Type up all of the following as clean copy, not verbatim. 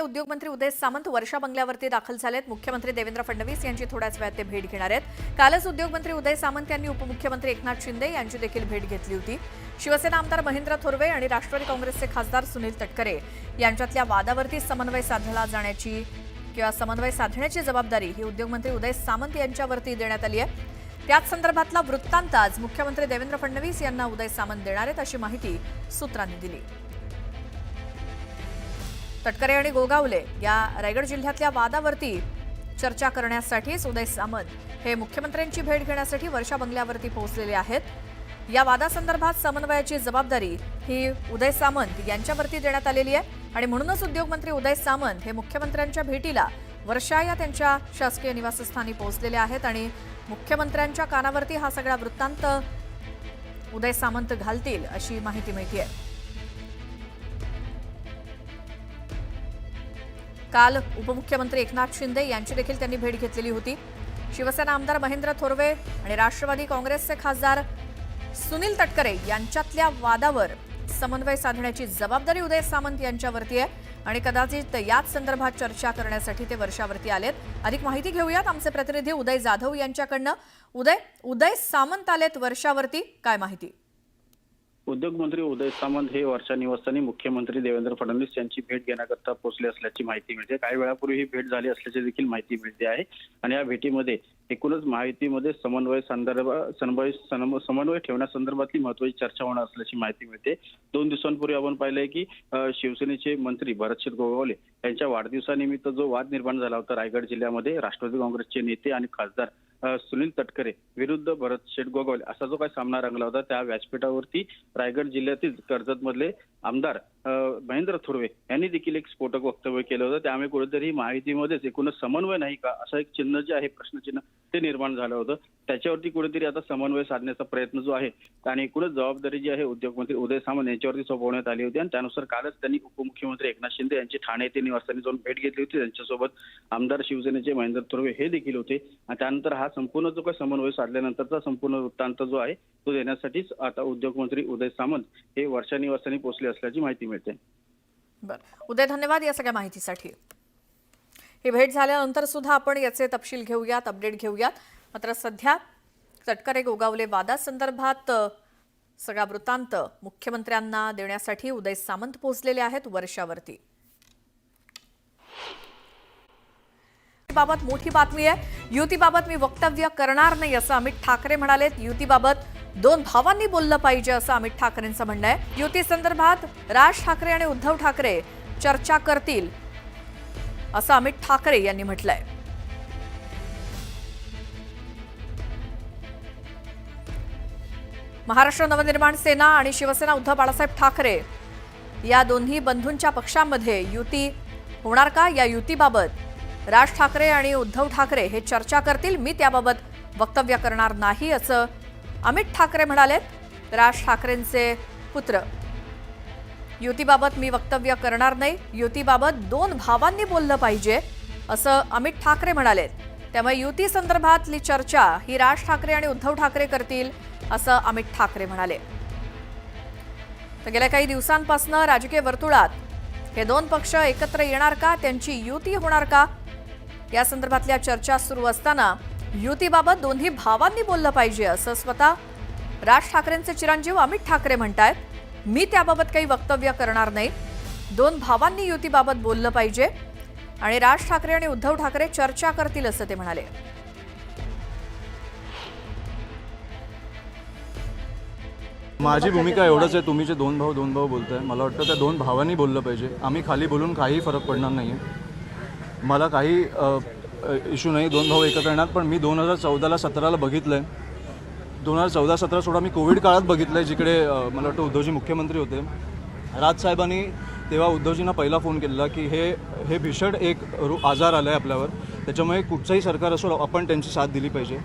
उद्योगमंत्री उदय सामंत वर्षा बंगल्यावरती दाखल झालेत। मुख्यमंत्री देवेंद्र फडणवीस यांची थोड्याच वेळात ते भेट घेणार आहेत। कालच उद्योगमंत्री उदय सामंत यांनी उपमुख्यमंत्री एकनाथ शिंदे यांची देखील भेट घेतली होती। शिवसेना आमदार महेंद्र थोरवे आणि राष्ट्रवादी काँग्रेसचे खासदार सुनील तटकरे यांच्यातल्या वादावरती समन्वय साधण्याची जबाबदारी ही उद्योगमंत्री उदय सामंत यांच्यावरती देण्यात आली आहे। त्याच संदर्भातला वृत्तांत आज मुख्यमंत्री देवेंद्र फडणवीस यांना उदय सामंत देणार आहेत अशी माहिती सूत्रांनी दिली। तटकरे आणि गोगावले या रायगड जिल्ह्यातल्या वादावरती चर्चा करण्यासाठीच उदय सामंत हे मुख्यमंत्र्यांची भेट घेण्यासाठी वर्षा बंगल्यावरती पोहोचलेले आहेत। या वादासंदर्भात समन्वयाची जबाबदारी ही उदय सामंत यांच्यावरती देण्यात आलेली आहे आणि म्हणूनच उद्योगमंत्री उदय सामंत हे मुख्यमंत्र्यांच्या भेटीला वर्षा या त्यांच्या शासकीय निवासस्थानी पोहोचलेले आहेत आणि मुख्यमंत्र्यांच्या कानावरती हा सगळा वृत्तांत उदय सामंत घालतील अशी माहिती मिळते आहे। काल उपमुख्यमंत्री एकनाथ शिंदे यांची देखील त्यांनी भेट घेतलेली होती। शिवसेना आमदार महेंद्र थोरवे आणि राष्ट्रवादी काँग्रेसचे खासदार सुनील तटकरे यांच्यातल्या वादावर समन्वय साधण्याची जबाबदारी उदय सामंत यांच्यावरती आहे आणि कदाचित याच संदर्भात चर्चा करण्यासाठी ते वर्षावरती आलेत। अधिक माहिती घेऊयात आमचे प्रतिनिधी उदय जाधव यांच्याकडनं। उदय सामंत आलेत वर्षावरती, काय माहिती? उद्योगमंत्री उदय सामंत हे वर्षा निवासस्थानी मुख्यमंत्री देवेंद्र फडणवीस यांची भेट घेण्याकरता पोहोचले असल्याची माहिती मिळते। काही वेळापूर्वी ही भेट झाली असल्याची देखील माहिती मिळते आहे आणि या भेटीमध्ये एकूणच माहितीमध्ये समन्वय ठेवण्यासंदर्भातली महत्त्वाची चर्चा होणार असल्याची माहिती मिळते। 2 दिवसांपूर्वी आपण पाहिलंय की शिवसेनेचे मंत्री भरत गोगावले यांच्या वाढदिवसानिमित्त जो वाद निर्माण झाला होता रायगड जिल्ह्यामध्ये, राष्ट्रवादी काँग्रेसचे नेते आणि खासदार सुनील तटकरे विरुद्ध भरत गोगावले असा जो काही सामना रंगला होता, त्या व्यासपीठावरती रायगड जिल्ह्यातील कर्जत मधले आमदार महेंद्र थोरवे यांनी देखील एक स्फोटक वक्तव्य केलं होतं। त्यामुळे कुठेतरी माहितीमध्येच एकूणच समन्वय नाही का असं एक चिन्ह जे आहे, प्रश्नचिन्ह ते निर्माण झालं होतं। त्याच्यावरती कुठेतरी आता समन्वय साधण्याचा प्रयत्न जो आहे आणि एकूणच जबाबदारी जी आहे उद्योगमंत्री उदय सामंत यांच्यावरती सोपवण्यात आली होती आणि त्यानुसार कालच त्यांनी उपमुख्यमंत्री एकनाथ शिंदे यांची ठाणे येथे निवासस्थानी जाऊन भेट घेतली होती। त्यांच्यासोबत आमदार शिवसेनेचे महेंद्र थोरवे हे देखील होते आणि त्यानंतर हा संपूर्ण जो काही समन्वय साधल्यानंतरचा संपूर्ण वृत्तांत जो आहे तो देण्यासाठीच आता उद्योगमंत्री उदय सामंत हे वर्षा निवासस्थानी पोहोचले असल्याची माहिती मिळते। बरं उदय, धन्यवाद या सगळ्या माहितीसाठी। ही भेट झाल्यानंतर सुद्धा आपण याचे तपशील घेऊयात, अपडेट घेऊयात। मात्र सध्या तटकरे गोगावले वादासंदर्भात सगळा वृत्तांत मुख्यमंत्र्यांना देण्यासाठी उदय सामंत पोहोचलेले आहेत वर्षावरती। बाबत मोठी बातमी आहे। युतीबाबत मी वक्तव्य करणार नाही असं अमित ठाकरे म्हणाले। युतीबाबत 2 भावांनी बोललं पाहिजे असं अमित ठाकरेंचं म्हणणं आहे। युती संदर्भात राज ठाकरे आणि उद्धव ठाकरे चर्चा करतील असं अमित ठाकरे यांनी म्हटलंय। महाराष्ट्र नवनिर्माण सेना आणि शिवसेना उद्धव बाळासाहेब ठाकरे या दोन्ही बंधूंच्या पक्षांमध्ये युती होणार का? या युतीबाबत राज ठाकरे आणि उद्धव ठाकरे हे चर्चा करतील। मी त्याबाबत वक्तव्य करणार नाही असं अमित ठाकरे म्हणालेत। राज ठाकरेंचे पुत्र, युतीबाबत मी वक्तव्य करणार नाही, युतीबाबत 2 भावांनी बोललं पाहिजे असं अमित ठाकरे म्हणालेत। त्यामुळे युती संदर्भातली चर्चा ही राज ठाकरे आणि उद्धव ठाकरे करतील असं अमित ठाकरे म्हणाले। तर गेल्या काही दिवसांपासून राजकीय वर्तुळात हे 2 पक्ष एकत्र येणार का, त्यांची युती होणार का या संदर्भातल्या चर्चा सुरू असताना युतीबाबत दोन्ही भावांनी बोललं पाहिजे असं स्वतः राज ठाकरेंचे चिरंजीव अमित ठाकरे म्हणतायत। मी त्याबाबत काही वक्तव्य करणार नाही, 2 भावांनी युतीबाबत बोललं पाहिजे आणि राज ठाकरे आणि उद्धव ठाकरे चर्चा करतील असं ते म्हणाले। माझी भूमिका एवढंच आहे, तुम्ही जे 2 भाऊ बोलताय, मला वाटतं त्या 2 भावांनी बोललं पाहिजे। आम्ही खाली बोलून काही फरक पडणार नाही आहे, मला काही इश्यू नाही 2 भाऊ एकत्र येणार। पण मी 2014-17ला बघितलं आहे, 2014-17 सोडा मी कोविड काळात बघितलं आहे, जिकडे मला वाटतं उद्धवजी मुख्यमंत्री होते। राजसाहेबांनी तेव्हा उद्धवजींना पहिला फोन केलेला की हे भीषण एक आजार आला आहे आपल्यावर, त्याच्यामुळे कुठचंही सरकार असो आपण त्यांची साथ दिली पाहिजे।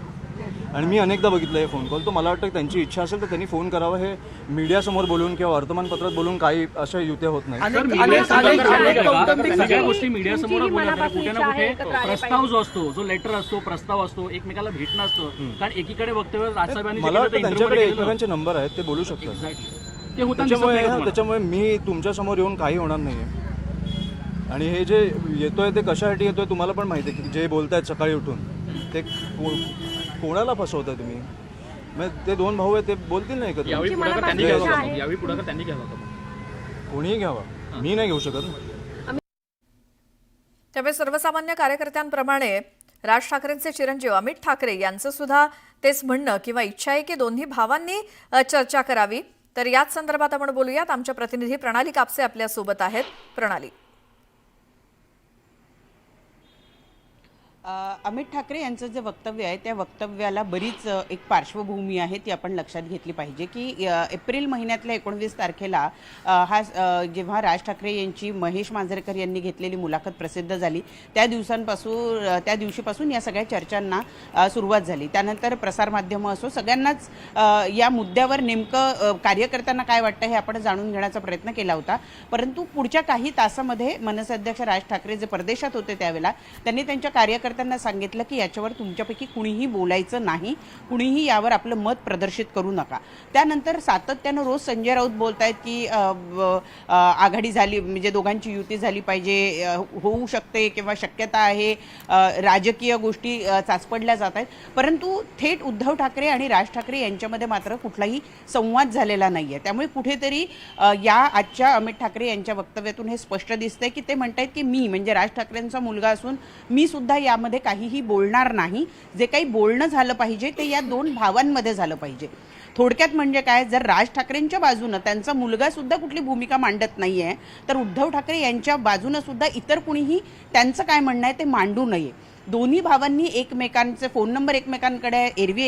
आणि मी अनेकदा बघितलं हे फोन कॉल, तो मला वाटतं त्यांची इच्छा असेल तर त्यांनी फोन करावा। हे मीडियासमोर बोलून किंवा वर्तमानपत्रात बोलून काही अशा युत्या होत नाही। सगळ्या गोष्टी मीडियासमोर बोलल्या तर कुठे ना कुठे प्रस्ताव जो असतो, जो लेटर असतो, प्रस्ताव असतो, एकमेकाला भेटणं असतं। कारण एकीकडे वक्तव्य राजसाहेबांनी, मला वाटतं त्यांच्याकडे एकमेकांचे नंबर आहेत, ते बोलू शकतात। त्याच्यामुळे मी तुमच्यासमोर येऊन काही होणार नाही आहे। आणि हे जे येतोय ते कशासाठी येतोय तुम्हाला पण माहिती आहे की जे बोलतायत सकाळी उठून ते कोणाला फसवताय तुम्ही? म्हणजे ते दोन भाऊ आहेत ते बोलतील नाही का? यावेळी पुढाकार त्यांनी घ्यावा का मग? यावेळी पुढाकार त्यांनी घ्यावा का मग? कोणीही घ्यावा, मी नाही घेऊ शकत. त्यामुळे सर्वसामान्य कार्यकर्त्यांप्रमाणे राज ठाकरेंचे चिरंजीव अमित ठाकरे यांचं सुद्धा तेच म्हणणं किंवा इच्छा आहे की दोन्ही भावांनी चर्चा करावी. तर याच संदर्भात आपण बोलूयात. आमच्या प्रतिनिधी प्रणाली कापसे आपल्या सोबत आहेत. प्रणाली, अमित ठाकरे यांचं जे वक्तव्य आहे त्या वक्तव्याला बरीच एक पार्श्वभूमी आहे ती आपण लक्षात घेतली पाहिजे की एप्रिल महिन्यातल्या 19 तारखेला जेव्हा राज ठाकरे यांची महेश मांजरेकर यांनी घेतलेली मुलाखत प्रसिद्ध झाली त्या दिवशीपासून या सगळ्या चर्चांना सुरुवात झाली. त्यानंतर प्रसारमाध्यमं असो सगळ्यांनाच या मुद्द्यावर नेमकं कार्यकर्त्यांना काय वाटतं हे आपण जाणून घेण्याचा प्रयत्न केला होता. परंतु पुढच्या काही तासामध्ये मनसे अध्यक्ष राज ठाकरे जे परदेशात होते त्यावेळेला त्यांनी त्यांच्या कार्यकर्त्यांना सांगितलं की याच्यावर तुमच्यापैकी कुणीही बोलायचं नाही, कुणीही यावर आपलं मत प्रदर्शित करू नका. त्यानंतर सातत्यानं रोज संजय राऊत बोलतायत की आघाडी झाली म्हणजे दोघांची युती झाली पाहिजे, होऊ शकते किंवा शक्यता आहे, राजकीय गोष्टी चाचपडल्या जात आहेत. परंतु थेट उद्धव ठाकरे आणि राज ठाकरे यांच्यामध्ये मात्र कुठलाही संवाद झालेला नाही आहे. त्यामुळे कुठेतरी या आजच्या अमित ठाकरे यांच्या वक्तव्यातून हे स्पष्ट दिसतंय की ते म्हणतायत की मी म्हणजे राज ठाकरेंचा मुलगा असून मी सुद्धा यामध्ये काहीही बोलणार नाही. जे काही बोलणं झालं पाहिजे ते या दोन भावांमध्ये झालं पाहिजे. थोडक्यात म्हणजे काय, जर राज ठाकरेंच्या बाजूनं त्यांचा मुलगा सुद्धा कुठली भूमिका मांडत नाहीये तर उद्धव ठाकरे यांच्या बाजूनं सुद्धा इतर कुणीही त्यांचं काय म्हणणं आहे ते मांडू नये. दोन्ही भावांनी एकमेकांचे फोन नंबर एकमेकांकडे एरवी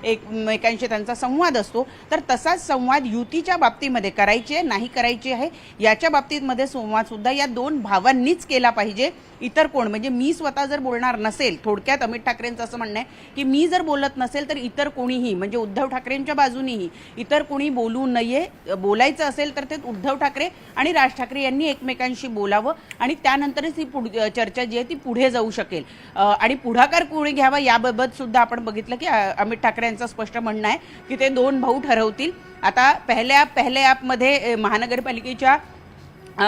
एकमेकांशी त्यांचा संवाद असतो तर तसाच संवाद युतीच्या बाबतीमध्ये करायचे नाही करायचे आहे याच्या बाबतीमध्ये संवाद सुद्धा या दोन भावांनीच केला पाहिजे. इतर कोण म्हणजे मी स्वतः जर बोलणार नसेल, थोडक्यात अमित ठाकरेंचं असं म्हणणं आहे की मी जर बोलत नसेल तर इतर कोणीही म्हणजे उद्धव ठाकरेंच्या बाजूनीही इतर कोणी बोलू नये. बोलायचं असेल तर ते उद्धव ठाकरे आणि राज ठाकरे यांनी एकमेकांशी बोलावं आणि त्यानंतरच ही चर्चा जी आहे ती पुढे जाऊ शकेल. आणि पुढाकार कोणी घ्यावा याबाबत सुद्धा आपण बघितलं की अमित ठाकरे यांचं स्पष्ट म्हणणं आहे की ते दोन भाऊ ठरवतील. आता पहिल्या ॲपमध्ये महानगरपालिकेच्या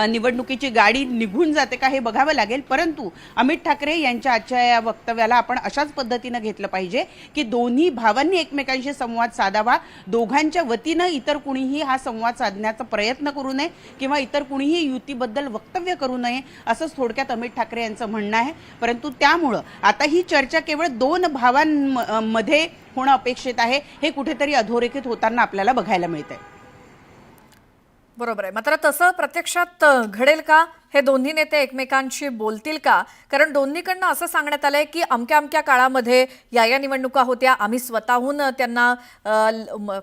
निवडणुकीची गाडी निघून जाते का हे बघावं लागेल. परंतु अमित ठाकरे यांच्या आजच्या या वक्तव्याला आपण अशाच पद्धतीनं घेतलं पाहिजे की दोन्ही भावांनी एकमेकांशी संवाद साधावा. दोघांच्या वतीनं इतर कुणीही हा संवाद साधण्याचा प्रयत्न करू नये किंवा इतर कुणीही युतीबद्दल वक्तव्य करू नये असंच थोडक्यात अमित ठाकरे यांचं म्हणणं आहे. परंतु त्यामुळं आता ही चर्चा केवळ दोन भावांमध्ये होणं अपेक्षित आहे हे कुठेतरी अधोरेखित होताना आपल्याला बघायला मिळतंय. बरोबर आहे. मात्र तसं प्रत्यक्षात घडेल का? हे दोन्ही नेते एकमेकांशी बोलतील का? कारण दोन्हीकडनं असं सांगण्यात आलंय की अमक्या अमक्या काळामध्ये या निवडणुका होत्या, आम्ही स्वतःहून त्यांना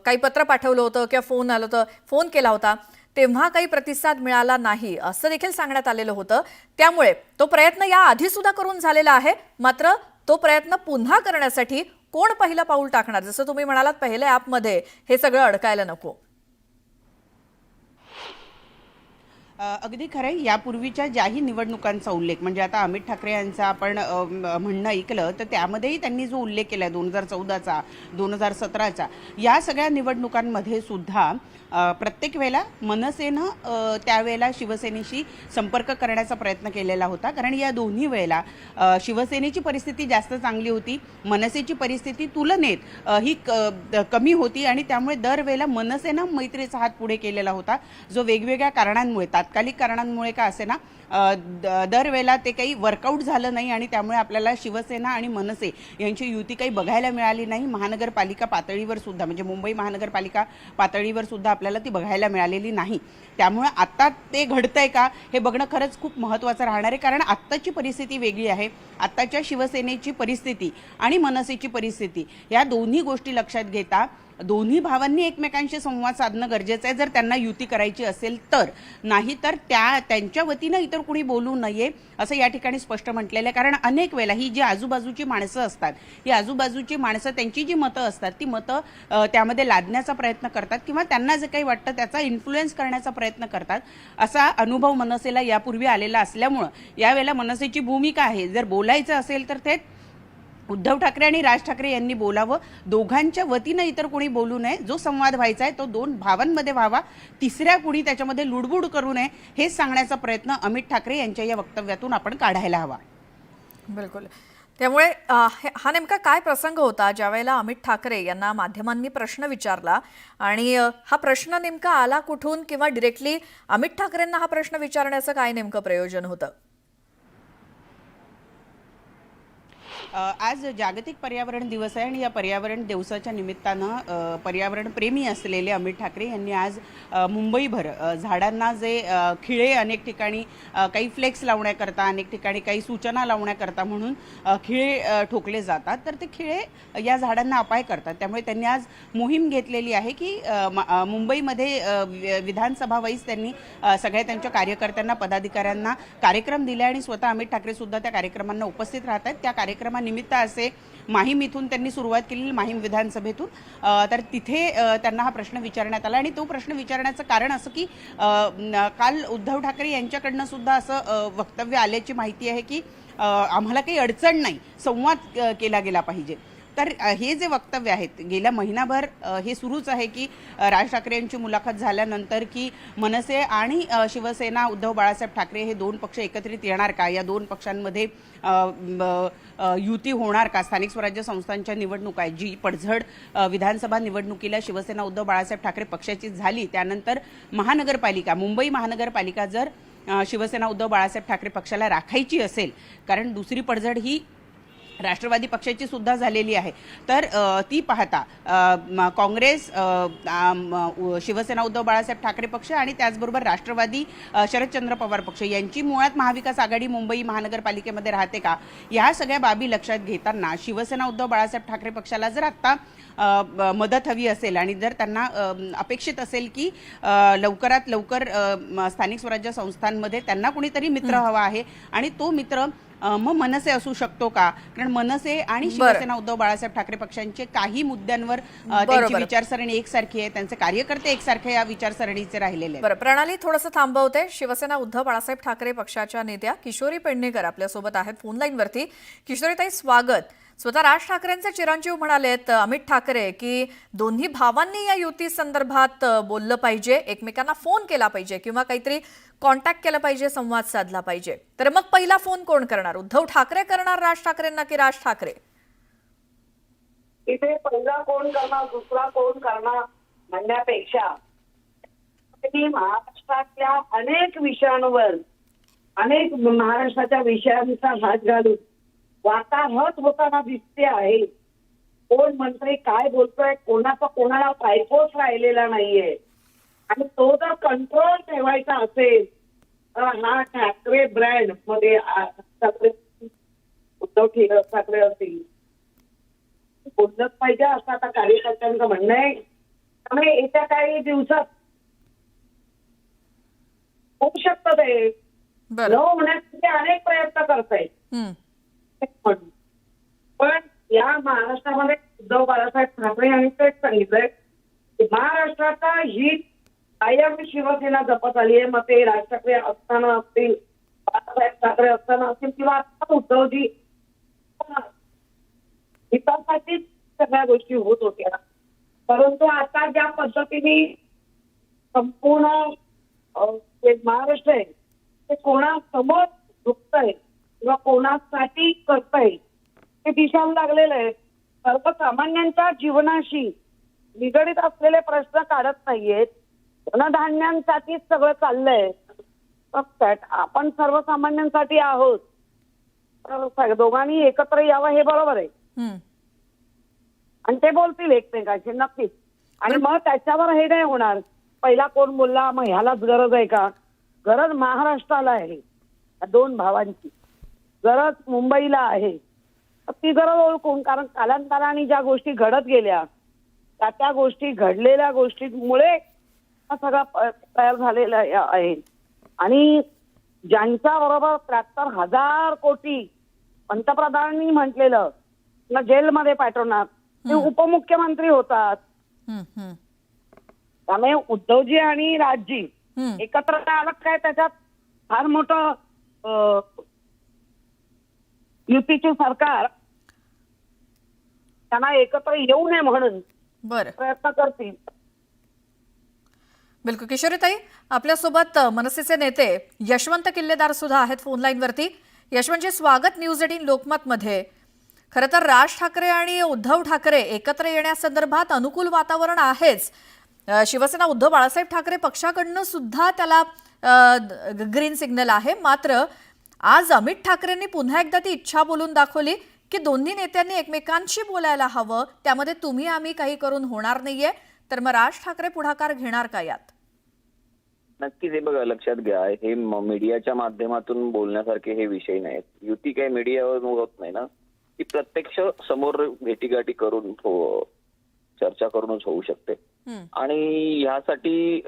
काही पत्र पाठवलं होतं किंवा फोन आलं होतं, फोन केला होता, तेव्हा काही प्रतिसाद मिळाला नाही असं देखील सांगण्यात आलेलं होतं. त्यामुळे तो प्रयत्न या आधी सुद्धा करून झालेला आहे. मात्र तो प्रयत्न पुन्हा करण्यासाठी कोण पहिलं पाऊल टाकणार? जसं तुम्ही म्हणालात पहिल्या ॲपमध्ये हे सगळं अडकायला नको. अगदी खरं. यापूर्वीच्या ज्याही निवडणुकांचा उल्लेख म्हणजे आता अमित ठाकरे यांचा आपण म्हणणं ऐकलं तर त्यामध्येही त्यांनी जो उल्लेख केला 2014चा 2017चा या सगळ्या निवडणुकांमध्ये सुद्धा प्रत्येक वेळेला मनसेनं त्यावेळेला शिवसेनेशी संपर्क करण्याचा प्रयत्न केलेला होता. कारण या दोन्ही वेळेला शिवसेनेची परिस्थिती जास्त चांगली होती, मनसेची परिस्थिती तुलनेत ही कमी होती आणि त्यामुळे दरवेळेला मनसेनं मैत्रीचा हात पुढे केलेला होता जो वेगवेगळ्या कारणांमुळे तात्कालिक कारणांमुळे का असे ना दरवेळेला ते काही वर्कआउट झालं नाही आणि त्यामुळे आपल्याला शिवसेना आणि मनसे यांची युती काही बघायला मिळाली नाही. महानगरपालिका पातळीवर सुद्धा म्हणजे मुंबई महानगरपालिका पातळीवर सुद्धा आपल्याला ती बघायला मिळालेली नाही. त्यामुळे आता ते घडतंय का हे बघणं खरंच खूप महत्त्वाचं राहणार आहे. कारण आत्ताची परिस्थिती वेगळी आहे. आत्ताच्या शिवसेनेची परिस्थिती आणि मनसेची परिस्थिती या दोन्ही गोष्टी लक्षात घेता दोन्ही भावांनी एकमेकांशी संवाद साधणं गरजेचं आहे जर त्यांना युती करायची असेल तर. नाही तर त्यांच्या वतीनं इतर कुणी बोलू नये असं या ठिकाणी स्पष्ट म्हटलेलं आहे. कारण अनेक वेळेला ही जी आजूबाजूची माणसं असतात ही आजूबाजूची माणसं त्यांची जी मतं असतात ती मतं त्यामध्ये लादण्याचा प्रयत्न करतात किंवा त्यांना जे काही वाटतं त्याचा इन्फ्लुएन्स करण्याचा प्रयत्न करतात. असा अनुभव मनसेला यापूर्वी आलेला असल्यामुळं यावेळेला मनसेची भूमिका आहे जर बोलायचं असेल तर थेट उद्धव ठाकरे आणि राज ठाकरे यांनी बोलावं, दोघांच्या वतीनं इतर कोणी बोलू नये, जो संवाद व्हायचा आहे तो दोन भावांमध्ये व्हावा, तिसऱ्या कुणी त्याच्यामध्ये लुडबुड करू नये, हेच सांगण्याचा प्रयत्न अमित ठाकरे यांच्या या वक्तव्यातून आपण काढायला हवा. बिलकुल. त्यामुळे हा नेमका काय प्रसंग होता ज्यावेळेला अमित ठाकरे यांना माध्यमांनी प्रश्न विचारला आणि हा प्रश्न नेमका आला कुठून किंवा डिरेक्टली अमित ठाकरेंना हा प्रश्न विचारण्याचं काय नेमकं प्रयोजन होतं? आज जागतिक पर्यावरण दिवस आहे आणि या पर्यावरण दिवसाच्या निमित्तानं पर्यावरण प्रेमी असलेले अमित ठाकरे यांनी आज मुंबईभर झाडांना जे खिळे अनेक ठिकाणी काही फ्लेक्स लावण्याकरता, अनेक ठिकाणी काही सूचना लावण्याकरता म्हणून खिळे ठोकले जातात, तर ते खिळे या झाडांना अपाय करतात. त्यामुळे त्यांनी आज मोहीम घेतलेली आहे की मुंबईमध्ये विधानसभा वाईज त्यांनी सगळ्या त्यांच्या कार्यकर्त्यांना, पदाधिकाऱ्यांना कार्यक्रम दिले आणि स्वतः अमित ठाकरे सुद्धा त्या कार्यक्रमांना उपस्थित राहत आहेत. त्या कार्यक्रमानिमित्त असे माहीम इथून त्यांनी सुरुवात केली, माहीम विधानसभेतून. तर तिथे त्यांना हा प्रश्न विचारण्यात आला आणि तो प्रश्न विचारण्याचं कारण असं की काल उद्धव ठाकरे यांच्याकडनं सुद्धा असं वक्तव्य आल्याची माहिती आहे की आम्हाला काही अडचण नाही, संवाद केला गेला पाहिजे. तर हे जे वक्तव्य आहेत गेल्या महिनाभर हे सुरूच आहे की राज ठाकरे यांची मुलाखत झाल्यानंतर की मनसे आणि शिवसेना, उद्धव बाळासाहेब ठाकरे हे दोन पक्ष एकत्रित येणार का, या दोन पक्षांमध्ये युती होणार का, स्थानिक स्वराज्य संस्थांच्या निवडणूक आहे जी पडझड विधानसभा निवडणुकीला शिवसेना उद्धव बाळासाहेब ठाकरे पक्षाची झाली, त्यानंतर महानगरपालिका, मुंबई महानगरपालिका जर शिवसेना उद्धव बाळासाहेब ठाकरे पक्षाला राखायची असेल, कारण दुसरी पडझड ही राष्ट्रवादी पक्षाची सुद्धा झालेली आहे, तर ती पाहता काँग्रेस, शिवसेना उद्धव बाळासाहेब ठाकरे पक्ष आणि त्याचबरोबर राष्ट्रवादी शरदचंद्र पवार पक्ष यांची मुळात महाविकास आघाडी मुंबई महानगरपालिकेमध्ये राहते का, या सगळ्या बाबी लक्षात घेताना शिवसेना उद्धव बाळासाहेब ठाकरे पक्षाला जर आत्ता मदत हवी असेल आणि जर त्यांना अपेक्षित असेल की लवकरात लवकर स्थानिक स्वराज्य संस्थांमध्ये त्यांना कुणीतरी मित्र हवा आहे आणि तो मित्र मग मनसे असू शकतो का, कारण मनसे आणि शिवसेना उद्धव बाळासाहेब ठाकरे पक्षांचे काही मुद्द्यांवर त्यांची विचारसरणी एकसारखी आहे, त्यांचे कार्यकर्ते एकसारखे या विचारसरणीचे राहिलेले आहेत. बरं, प्रणाली थोडंसं थांबवते. शिवसेना उद्धव बाळासाहेब ठाकरे पक्षाच्या नेत्या किशोरी पेडणेकर आपल्यासोबत आहेत फोन लाईनवरती. किशोरीताई, स्वागत. स्वतः राज ठाकरेंचे चिरंजीव म्हणालेत अमित ठाकरे की दोन्ही भावांनी या युती संदर्भात बोललं पाहिजे, एकमेकांना फोन केला पाहिजे किंवा काहीतरी कॉन्टॅक्ट केलं पाहिजे, संवाद साधला पाहिजे. तर मग पहिला फोन कोण करणार, उद्धव ठाकरे करणार राज ठाकरेंना की राज ठाकरे? इथे पहिला कोण करणार, दुसरा कोण करणार म्हणण्यापेक्षा महाराष्ट्रातल्या अनेक विषयांवर, अनेक महाराष्ट्राच्या विषयांचा हात घालून वाताहत होताना दिसते आहे. कोण मंत्री काय बोलतोय, कोणाचा कोणाला पायपोच राहिलेला नाहीये आणि तो जर कंट्रोल ठेवायचा असेल तर हा ठाकरे ब्रँड मध्ये उद्धव ठाकरे असतील बोललंच पाहिजे असं आता कार्यकर्त्यांचं म्हणणं आहे. त्यामुळे येत्या काही दिवसात होऊ शकतं ते न होण्यासाठी अनेक प्रयत्न करतायत. पण या महाराष्ट्रामध्ये उद्धव बाळासाहेब ठाकरे यांनी तेच सांगितलंय की महाराष्ट्राचा हित कायम शिवसेना जपत आली आहे. मग ते राज ठाकरे असताना असतील, बाळासाहेब ठाकरे असताना असतील किंवा आता उद्धवजी, हितासाठीच सगळ्या गोष्टी होत होत्या. परंतु आता ज्या पद्धतीने संपूर्ण महाराष्ट्र आहे ते कोणासमोर झुकतंय किंवा कोणासाठी करतंय ते दिसायला लागलेलं आहे. सर्वसामान्यांच्या जीवनाशी निगडीत असलेले प्रश्न काढत नाहीयेत, धनधान्यांसाठीच सगळं चाललंय. आपण सर्वसामान्यांसाठी आहोत, दोघांनी एकत्र यावं हे बरोबर आहे आणि ते बोलतील एकमेकांशी नक्कीच. आणि मग त्याच्यावर हे नाही होणार पहिला कोण बोलला मग ह्यालाच गरज आहे का. गरज महाराष्ट्राला आहे, दोन भावांची गरज मुंबईला आहे. ती गरज ओळखून, कारण कालांतराने ज्या गोष्टी घडत गेल्या त्या गोष्टी, घडलेल्या गोष्टींमुळे हा सगळा तयार झालेला आहे. आणि ज्यांच्या बरोबर 73,000 कोटी पंतप्रधानांनी म्हटलेलं ना जेलमध्ये पाठवणार ते उपमुख्यमंत्री होतात. त्यामुळे उद्धवजी आणि राजजी एकत्र आलं काय त्याच्यात फार मोठं युतीचे सरकार त्यांना एकत्र येऊ नये म्हणून बरं, प्रयत्न करतील. बिलकुल. किशोरीताई, आपल्यासोबत मनसेचे नेते यशवंत किल्लेदार सुद्धा आहेत फोन लाईनवरती. यशवंतजी, स्वागत न्यूज 18 लोकमतमध्ये. खरं तर राज ठाकरे आणि उद्धव ठाकरे एकत्र येण्यासंदर्भात अनुकूल वातावरण आहेच. शिवसेना उद्धव बाळासाहेब ठाकरे पक्षाकडनं सुद्धा त्याला ग्रीन सिग्नल आहे. मात्र आज अमित ठाकरेंनी पुन्हा एकदा ती इच्छा बोलून दाखवली की दोन्ही नेत्यांनी एकमेकांशी बोलायला हवं, त्यामध्ये तुम्ही आम्ही काही करून होणार नाहीये. तर मग राज ठाकरे पुढाकार घेणार का यात? नक्कीच. हे बघा, लक्षात घ्या, हे मीडियाच्या माध्यमातून बोलण्यासारखे हे विषय नाहीत. युती काही मीडियावर होत नाही ना, ती प्रत्यक्ष समोर भेटीगाठी करून चर्चा करूनच होऊ शकते. आणि ह्यासाठी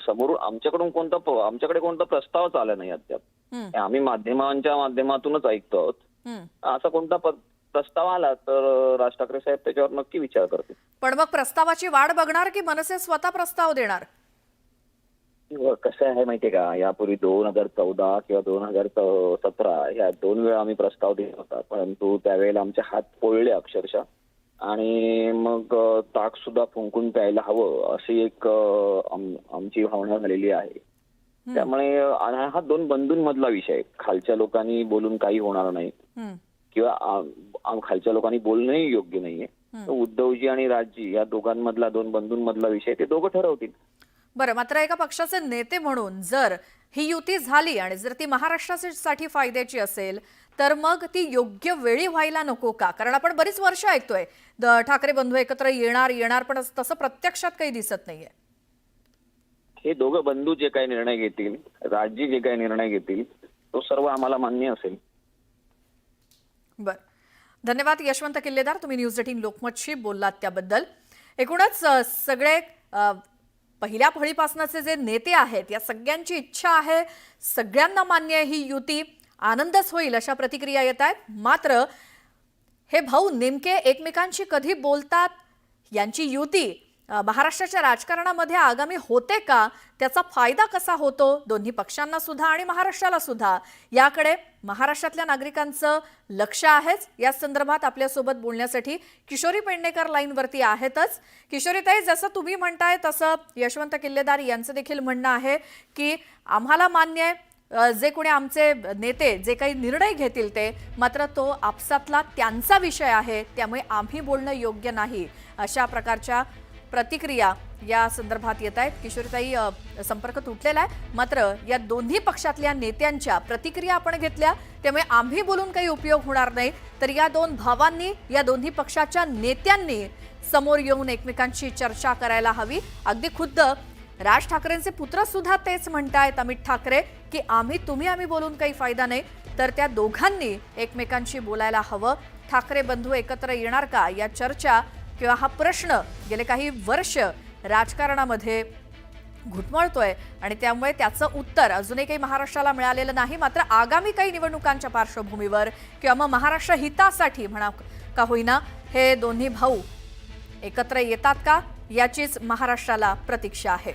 समोर आमच्याकडे कोणता प्रस्तावच आला नाही अद्याप. आम्ही माध्यमांच्या माध्यमातूनच ऐकतो आहोत. असा कोणता प्रस्ताव आला तर राज ठाकरे साहेब त्याच्यावर नक्की विचार करतील. पण मग प्रस्तावाची वाट बघणार की मनसे स्वतः प्रस्ताव देणार? कसं आहे माहितीये का, यापूर्वी 2014 किंवा 2017 या 2 वेळा आम्ही प्रस्ताव दिला होता, परंतु त्यावेळेला आमचे हात पोळले अक्षरशः. आणि मग ताक सुद्धा फुंकून प्यायला हवं अशी एक आमची भावना झालेली आहे. त्यामुळे हा 2 बंधूंमधला विषय आहे. खालच्या लोकांनी बोलून काही होणार नाही किंवा खालच्या लोकांनी बोलणंही योग्य नाहीये. उद्धवजी आणि राजजी या दोघांमधला 2 बंधूंमधला विषय ते दोघं ठरवतील. बरं, मात्र एका पक्षाचे नेते म्हणून जर ही युती झाली आणि जर ती महाराष्ट्रासाठी फायद्याची असेल तर मग ती योग्य वेळी व्हायला नको का? कारण आपण बरीच वर्ष ऐकतोय ठाकरे बंधू एकत्र येणार पण तसं प्रत्यक्षात काही दिसत नाहीये. हे दोघं बंधू जे काही निर्णय घेतील, राजजी जे काही निर्णय घेतील, तो सर्व आम्हाला मान्य असेल. बर, धन्यवाद यशवंत किल्लेदार, तुम्ही न्यूज 18 लोकमतशी बोललात त्याबद्दल. एकूणच सगळे पहिल्या फळीपासूनचे जे नेते आहेत या सगळ्यांची इच्छा आहे, सगळ्यांना मान्य आहे ही युती, आनंदच होईल अशा प्रतिक्रिया येत आहेत. मात्र हे भाऊ नेमके एकमेकांशी कधी बोलतात, यांची युती महाराष्ट्राच्या राजकारणामध्ये आगामी होते का, त्याचा फायदा कसा होतो दोन्ही पक्षांना सुद्धा आणि महाराष्ट्राला सुद्धा, याकडे महाराष्ट्रातल्या नागरिकांचं लक्ष आहेच. या संदर्भात आपल्यासोबत बोलण्यासाठी किशोरी पेडणेकर लाईनवरती आहेतच. किशोरीताई, जसं तुम्ही म्हणताय तसं यशवंत किल्लेदार यांचं देखील म्हणणं आहे की आम्हाला मान्य आहे जे कोणी आमचे नेते जे काही निर्णय घेतील ते, मात्र तो आपसातला त्यांचा विषय आहे, त्यामुळे आम्ही बोलणं योग्य नाही, अशा प्रकारच्या प्रतिक्रिया या संदर्भात येत आहेत. किशोरीताई, संपर्क तुटलेला आहे, मात्र या दोन्ही पक्षातल्या नेत्यांच्या प्रतिक्रिया आपण घेतल्या, त्यामुळे आम्ही बोलून काही उपयोग होणार नाही. तर या 2 भावांनी, या दोन्ही पक्षाच्या नेत्यांनी समोर येऊन एकमेकांशी चर्चा करायला हवी. अगदी खुद्द राज ठाकरेंचे पुत्र सुद्धा तेच म्हणतायत, अमित ठाकरे, की आम्ही बोलून काही फायदा नाही, तर त्या दोघांनी एकमेकांशी बोलायला हवं. ठाकरे बंधू एकत्र येणार का, या चर्चा किंवा हा प्रश्न गेले काही वर्ष राजकारणामध्ये घुटमळतोय आणि त्यामुळे त्याचं उत्तर अजूनही काही महाराष्ट्राला मिळालेलं नाही. मात्र आगामी काही निवडणुकांच्या पार्श्वभूमीवर किंवा मग महाराष्ट्र हितासाठी म्हणा का होईना, हे दोन्ही भाऊ एकत्र येतात का, याचीच महाराष्ट्राला प्रतीक्षा आहे.